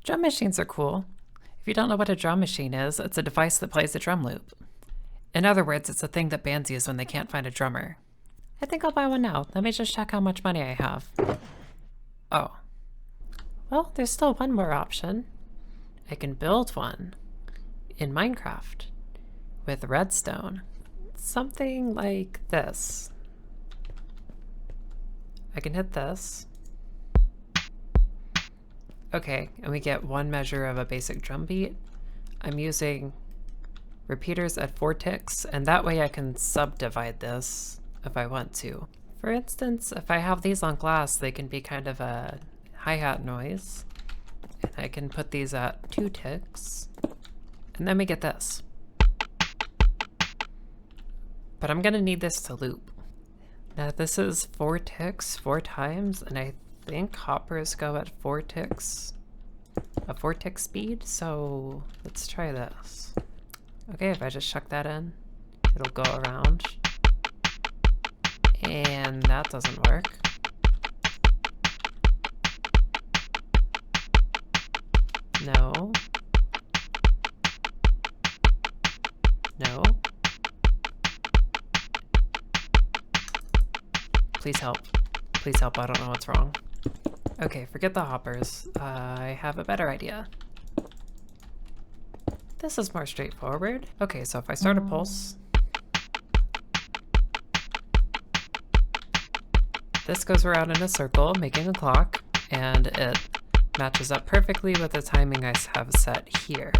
Drum machines are cool. If you don't know what a drum machine is, it's a device that plays a drum loop. In other words, it's a thing that bands use when they can't find a drummer. I think I'll buy one now. Let me just check how much money I have. Oh. Well, there's still one more option. I can build one in Minecraft with redstone. Something like this. I can hit this. Okay, and we get one measure of a basic drum beat. I'm using repeaters at 4 ticks, and that way I can subdivide this if I want to. For instance, if I have these on glass, they can be kind of a hi-hat noise. And I can put these at 2 ticks, and then we get this. But I'm gonna need this to loop. Now this is 4 ticks 4 times, and I think hoppers go at 4 ticks, a 4 tick speed, so let's try this. Okay, if I just chuck that in, it'll go around. And that doesn't work. No. No. Please help. Please help, I don't know what's wrong. Okay, forget the hoppers. I have a better idea. This is more straightforward. Okay, so if I start a pulse, this goes around in a circle, making a clock, and it matches up perfectly with the timing I have set here.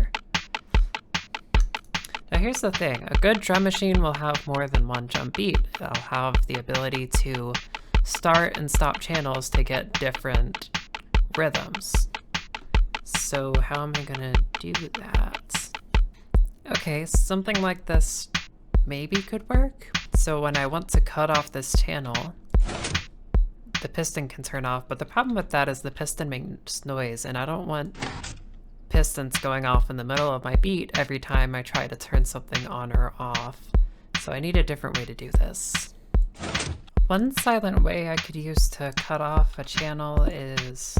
Now here's the thing, a good drum machine will have more than one drum beat. It'll have the ability to start and stop channels to get different rhythms. So how am I gonna do that? Okay, something like this maybe could work. So when I want to cut off this channel, the piston can turn off, but the problem with that is the piston makes noise, and I don't want pistons going off in the middle of my beat every time I try to turn something on or off. So I need a different way to do this. One silent way I could use to cut off a channel is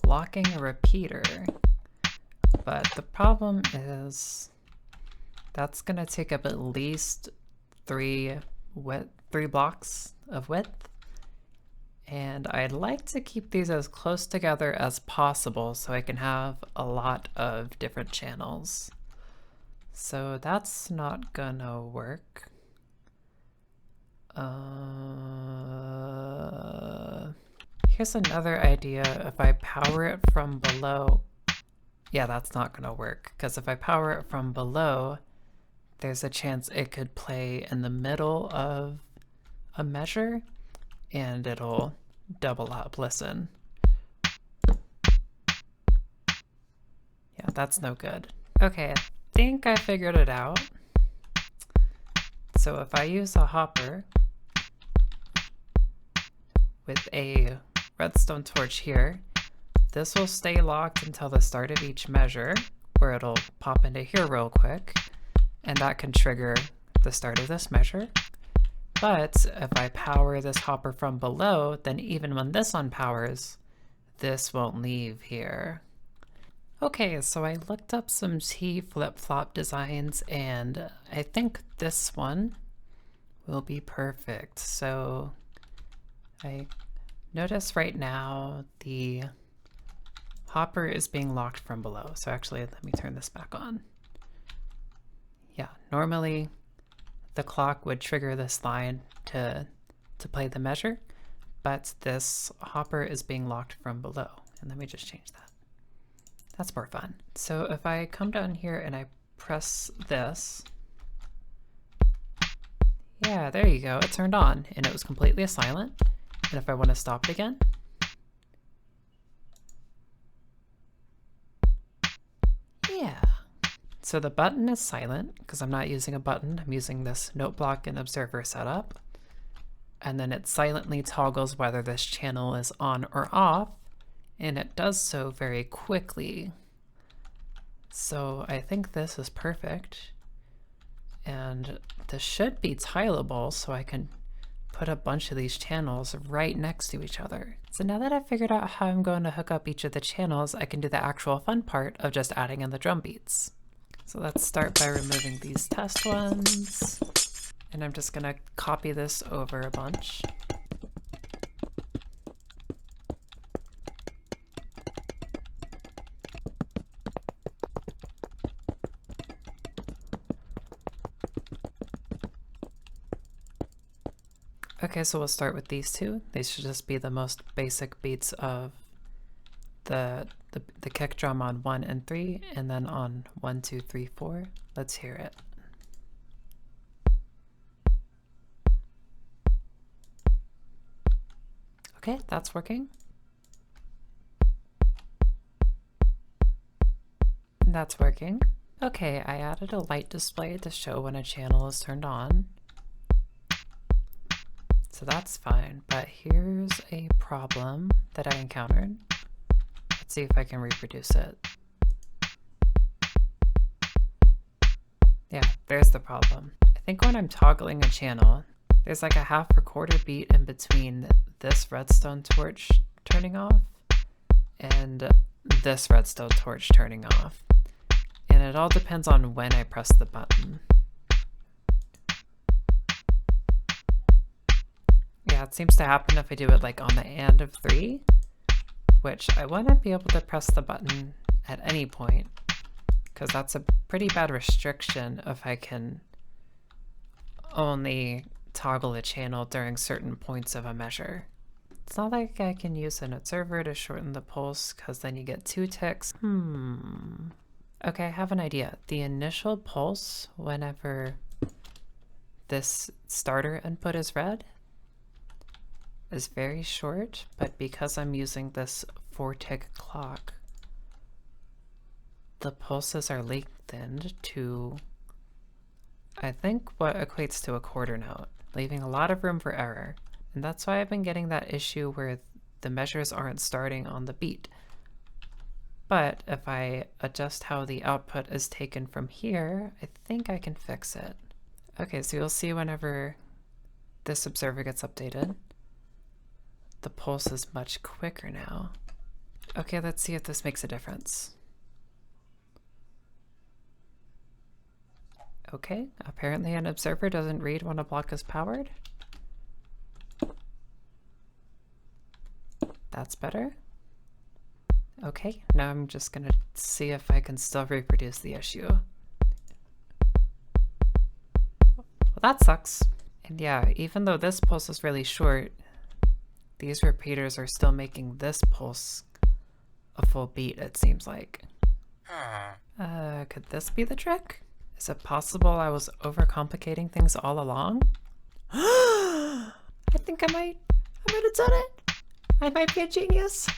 locking a repeater, but the problem is that's gonna take up at least 3 blocks of width. And I'd like to keep these as close together as possible so I can have a lot of different channels. So that's not gonna work. Here's another idea. If I power it from below, yeah, that's not gonna work, because if I power it from below, there's a chance it could play in the middle of a measure and it'll double up. Listen. Yeah, that's no good. Okay, I think I figured it out. So if I use a hopper with a redstone torch here, this will stay locked until the start of each measure, where it'll pop into here real quick, and that can trigger the start of this measure. But if I power this hopper from below, then even when this one powers, this won't leave here. Okay, so I looked up some T flip-flop designs, and I think this one will be perfect. So I notice right now the hopper is being locked from below. So actually, let me turn this back on. Yeah, normally the clock would trigger this line to play the measure, but this hopper is being locked from below. And let me just change that. That's more fun. So if I come down here and I press this, yeah, there you go, it turned on and it was completely silent. And if I want to stop it again, yeah. So the button is silent because I'm not using a button, I'm using this note block and observer setup. And then it silently toggles whether this channel is on or off, and it does so very quickly. So I think this is perfect. And this should be tileable, so I can put a bunch of these channels right next to each other. So now that I've figured out how I'm going to hook up each of the channels, I can do the actual fun part of just adding in the drum beats. So let's start by removing these test ones. And I'm just gonna copy this over a bunch. Okay, so we'll start with these two. These should just be the most basic beats of the kick drum on 1 and 3, and then on 1, 2, 3, 4. Let's hear it. Okay, that's working. That's working. Okay, I added a light display to show when a channel is turned on. So that's fine, but here's a problem that I encountered. Let's see if I can reproduce it. Yeah, there's the problem. I think when I'm toggling a channel, there's like a half or quarter beat in between this redstone torch turning off and this redstone torch turning off. And it all depends on when I press the button. Yeah, it seems to happen if I do it like on the and of 3, which I wouldn't be able to press the button at any point, because that's a pretty bad restriction if I can only toggle a channel during certain points of a measure. It's not like I can use an observer to shorten the pulse, because then you get 2 ticks. Okay, I have an idea. The initial pulse, whenever this starter input is read, is very short, but because I'm using this 4-tick clock, the pulses are lengthened to, I think, what equates to a quarter note, leaving a lot of room for error. And that's why I've been getting that issue where the measures aren't starting on the beat. But if I adjust how the output is taken from here, I think I can fix it. Okay, so you'll see whenever this observer gets updated, the pulse is much quicker now. Okay, let's see if this makes a difference. Okay, apparently an observer doesn't read when a block is powered. That's better. Okay, now I'm just gonna see if I can still reproduce the issue. Well, that sucks. And yeah, even though this pulse is really short, these repeaters are still making this pulse a full beat, it seems like. Could this be the trick? Is it possible I was overcomplicating things all along? I think I might have done it. I might be a genius.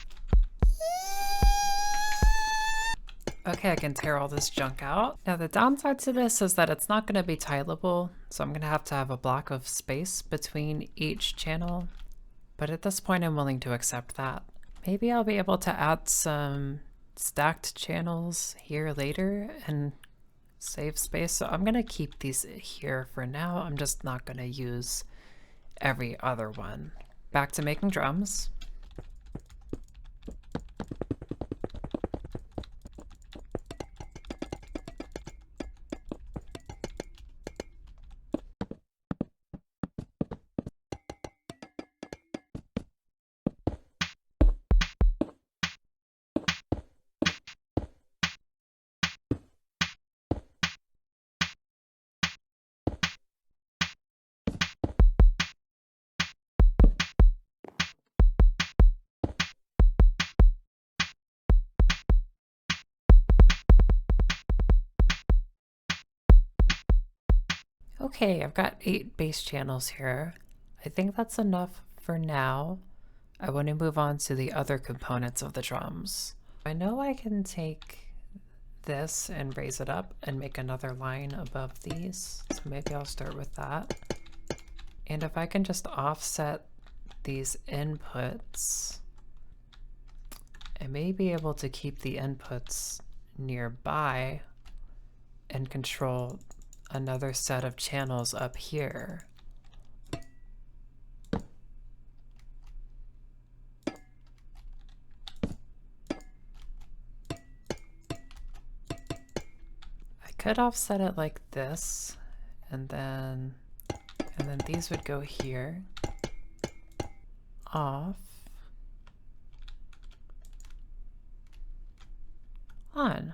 Okay, I can tear all this junk out. Now the downside to this is that it's not going to be tileable, so I'm going to have a block of space between each channel. But at this point I'm willing to accept that. Maybe I'll be able to add some stacked channels here later and save space. So I'm going to keep these here for now. I'm just not going to use every other one. Back to making drums. Okay, I've got 8 bass channels here. I think that's enough for now. I want to move on to the other components of the drums. I know I can take this and raise it up and make another line above these, so maybe I'll start with that. And if I can just offset these inputs, I may be able to keep the inputs nearby and control another set of channels up here. could offset it like this, and then these would go here, off, on.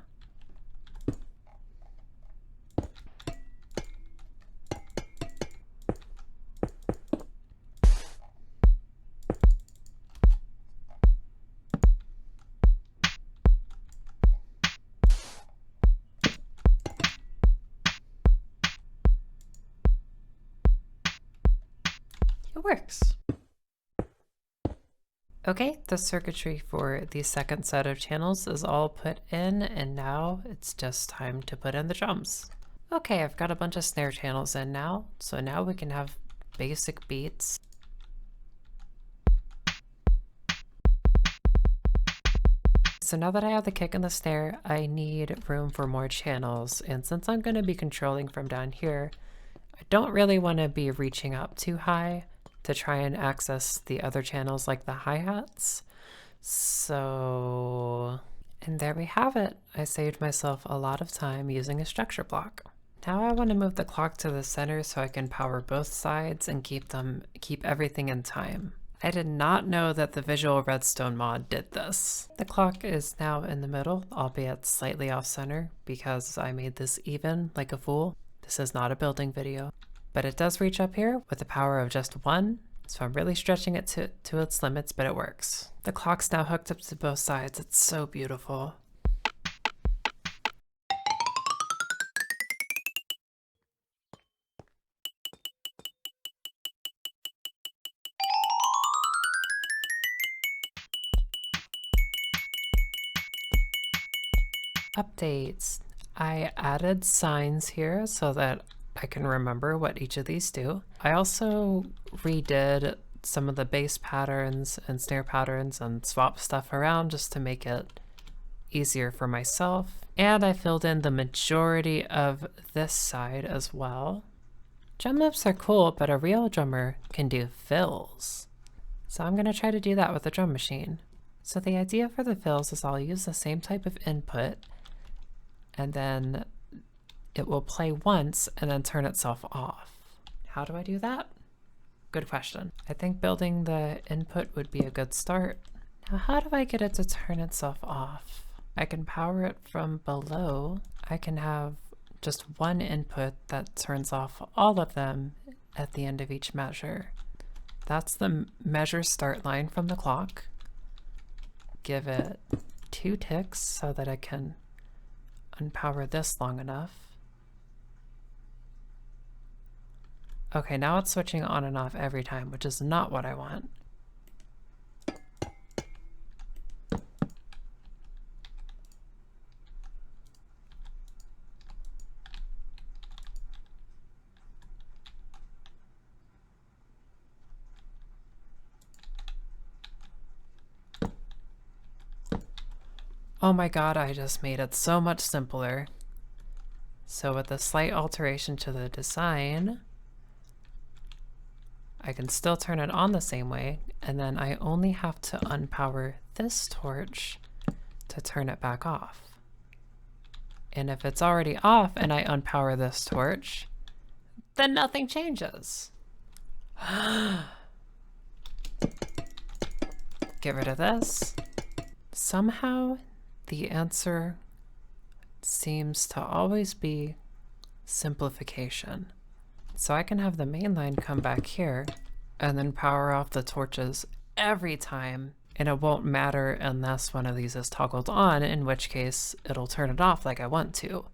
It works. Okay, the circuitry for the second set of channels is all put in, and now it's just time to put in the drums. Okay, I've got a bunch of snare channels in now, so now we can have basic beats. So now that I have the kick and the snare, I need room for more channels, and since I'm going to be controlling from down here, I don't really want to be reaching up too high to try and access the other channels like the hi-hats. So, and there we have it. I saved myself a lot of time using a structure block. Now I want to move the clock to the center so I can power both sides and keep everything in time. I did not know that the visual redstone mod did this. The clock is now in the middle, albeit slightly off center because I made this even like a fool. This is not a building video, but it does reach up here with the power of just 1. So I'm really stretching it to its limits, but it works. The clock's now hooked up to both sides. It's so beautiful. Updates. I added signs here so that I can remember what each of these do. I also redid some of the bass patterns and snare patterns and swapped stuff around just to make it easier for myself. And I filled in the majority of this side as well. Drum loops are cool, but a real drummer can do fills. So I'm gonna try to do that with a drum machine. So the idea for the fills is I'll use the same type of input, and then it will play once and then turn itself off. How do I do that? Good question. I think building the input would be a good start. Now, how do I get it to turn itself off? I can power it from below. I can have just one input that turns off all of them at the end of each measure. That's the measure start line from the clock. Give it 2 ticks so that I can unpower this long enough. Okay, now it's switching on and off every time, which is not what I want. Oh my god, I just made it so much simpler. So with a slight alteration to the design, I can still turn it on the same way, and then I only have to unpower this torch to turn it back off. And if it's already off and I unpower this torch, then nothing changes. Get rid of this. Somehow the answer seems to always be simplification. So I can have the main line come back here and then power off the torches every time, and it won't matter unless one of these is toggled on, in which case it'll turn it off like I want to.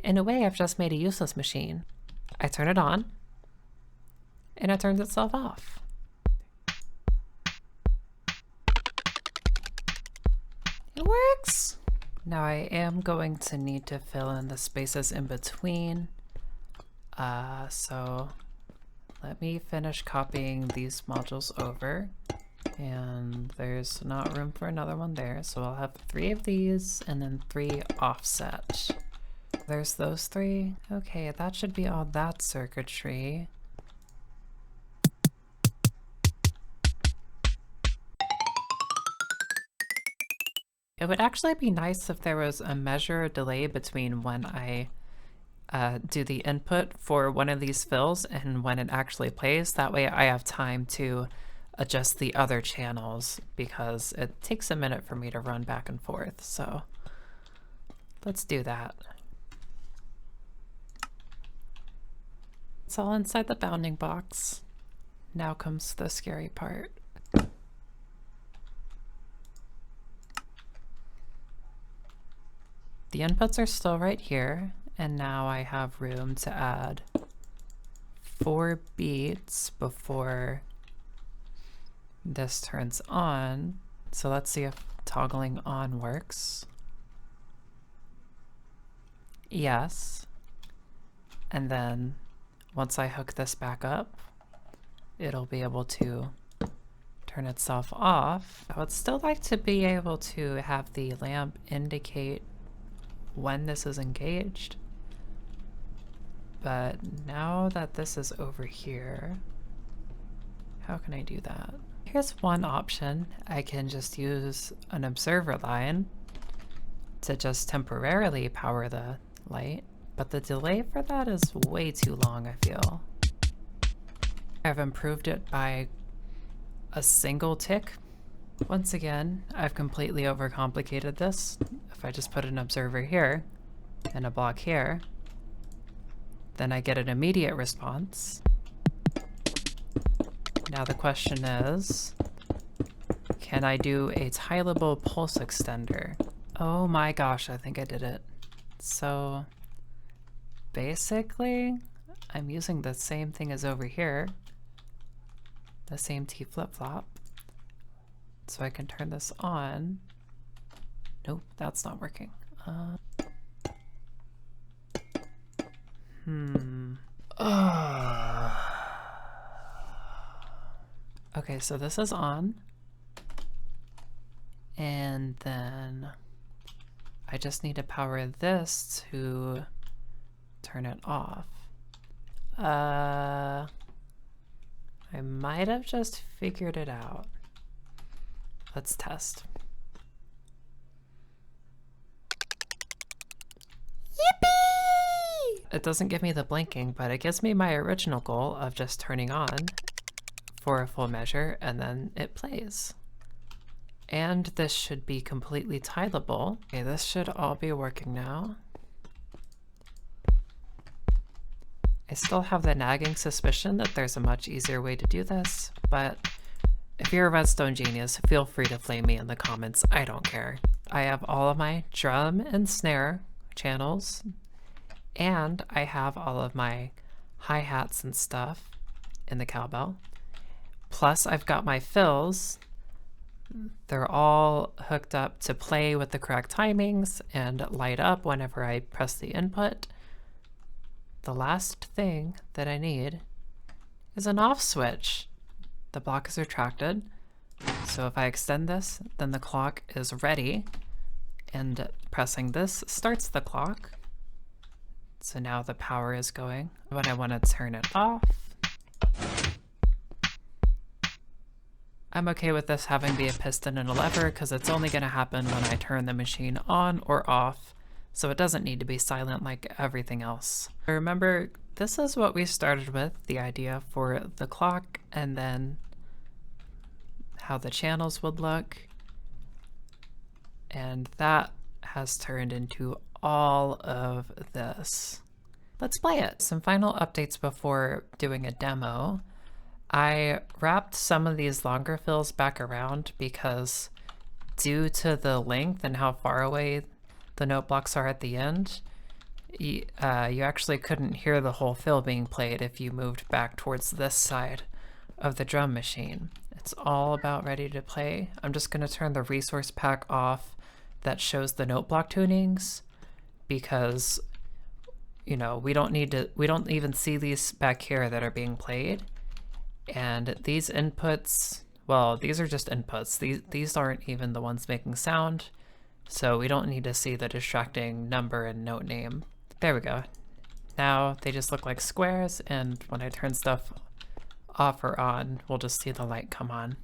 In a way, I've just made a useless machine. I turn it on, and it turns itself off. It works! Now I am going to need to fill in the spaces in between. So let me finish copying these modules over. And there's not room for another one there, so I'll have 3 of these and then 3 offset. There's those 3. Okay, that should be all that circuitry. It would actually be nice if there was a measure delay between when I do the input for one of these fills and when it actually plays. That way I have time to adjust the other channels because it takes a minute for me to run back and forth. So let's do that. It's all inside the bounding box. Now comes the scary part. The inputs are still right here, and now I have room to add 4 beats before this turns on. So let's see if toggling on works. Yes. And then once I hook this back up, it'll be able to turn itself off. I would still like to be able to have the lamp indicate when this is engaged. But now that this is over here, how can I do that? Here's one option. I can just use an observer line to just temporarily power the light, but the delay for that is way too long, I feel. I've improved it by a single tick. Once again, I've completely overcomplicated this. If I just put an observer here and a block here, then I get an immediate response. Now the question is, can I do a tileable pulse extender? Oh my gosh, I think I did it. So basically, I'm using the same thing as over here, the same T flip-flop. So I can turn this on. Nope, that's not working. Okay, so this is on. And then I just need to power this to turn it off. I might have just figured it out. Let's test. Yippee! It doesn't give me the blinking, but it gives me my original goal of just turning on for a full measure, and then it plays. And this should be completely tileable. Okay, this should all be working now. I still have the nagging suspicion that there's a much easier way to do this, but if you're a redstone genius, feel free to flame me in the comments. I don't care. I have all of my drum and snare channels, and I have all of my hi-hats and stuff in the cowbell. Plus, I've got my fills. They're all hooked up to play with the correct timings and light up whenever I press the input. The last thing that I need is an off switch. The block is retracted, so if I extend this, then the clock is ready, and pressing this starts the clock. So now the power is going. When I want to turn it off, I'm okay with this having be a piston and a lever because it's only going to happen when I turn the machine on or off, so it doesn't need to be silent like everything else. Remember, this is what we started with, the idea for the clock, and then how the channels would look. And that has turned into all of this. Let's play it. Some final updates before doing a demo. I wrapped some of these longer fills back around because due to the length and how far away the note blocks are at the end, you actually couldn't hear the whole fill being played if you moved back towards this side of the drum machine. It's all about ready to play. I'm just going to turn the resource pack off that shows the note block tunings because, you know, we don't even see these back here that are being played. And these inputs, well, these are just inputs. These aren't even the ones making sound, so we don't need to see the distracting number and note name. There we go. Now they just look like squares, and when I turn stuff off or on, we'll just see the light come on.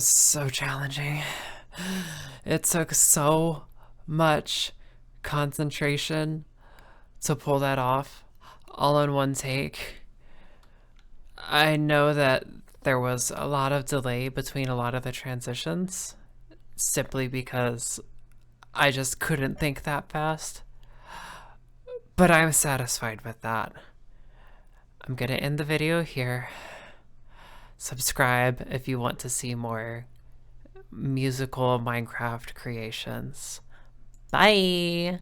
was so challenging. It took so much concentration to pull that off all in one take. I know that there was a lot of delay between a lot of the transitions simply because I just couldn't think that fast. But I'm satisfied with that. I'm gonna end the video here. Subscribe if you want to see more musical Minecraft creations. Bye!